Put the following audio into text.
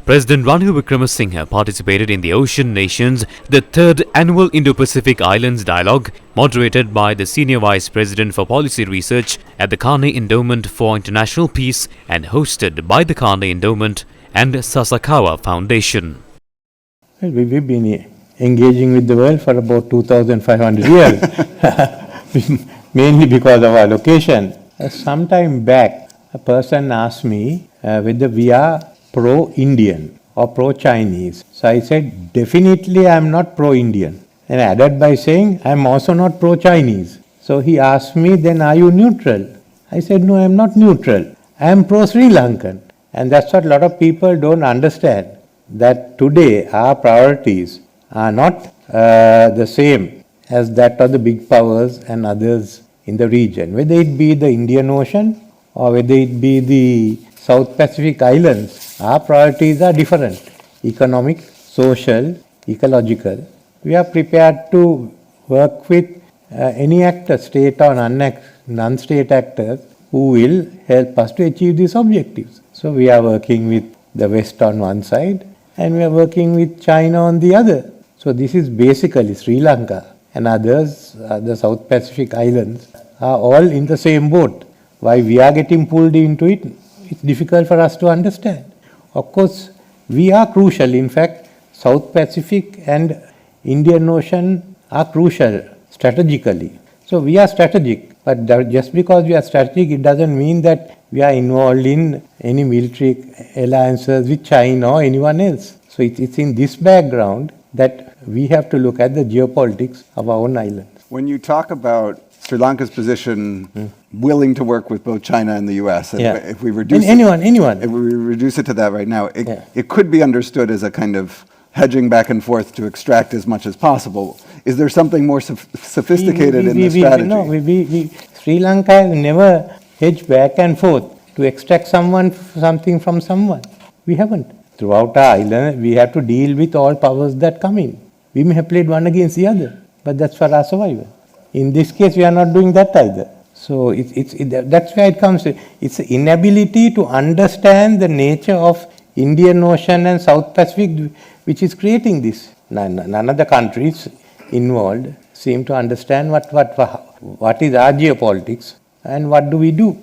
President Ranil Wickremesinghe participated in the Ocean Nations, the third annual Indo-Pacific Islands Dialogue, moderated by the Senior Vice President for Policy Research at the Carnegie Endowment for International Peace and hosted by the Carnegie Endowment and Sasakawa Foundation. Well, we've been engaging with the world for about 2,500 years, mainly because of our location. Some time back, a person asked me whether we are pro-Indian or pro-Chinese. So I said, definitely I am not pro-Indian. And added by saying, I am also not pro-Chinese. So he asked me, then are you neutral? I said, no, I am not neutral. I am pro-Sri Lankan. And that's what a lot of people don't understand, that today our priorities are not the same as that of the big powers and others in the region. Whether it be the Indian Ocean or whether it be the South Pacific Islands, our priorities are different: economic, social, ecological. We are prepared to work with any actor, state or non-state actors, who will help us to achieve these objectives. So we are working with the West on one side and we are working with China on the other. So this is basically Sri Lanka and others, the South Pacific Islands, are all in the same boat. Why we are getting pulled into it, it's difficult for us to understand. Of course, we are crucial. In fact, South Pacific and Indian Ocean are crucial strategically. So we are strategic, but just because we are strategic, it doesn't mean that we are involved in any military alliances with China or anyone else. So it's in this background that we have to look at the geopolitics of our own islands. When you talk about Sri Lanka's position, willing to work with both China and the U.S., and if we reduce anyone. If we reduce it to that right now, it could be understood as a kind of hedging back and forth to extract as much as possible. Is there something more sophisticated in the strategy? No, Sri Lanka has never hedged back and forth to extract something from someone. We haven't. Throughout our island, we have to deal with all powers that come in. We may have played one against the other, but that's for our survival. In this case, we are not doing that either. So that's where it comes to. It's the inability to understand the nature of Indian Ocean and South Pacific which is creating this. None of the countries involved seem to understand what is our geopolitics and what do we do.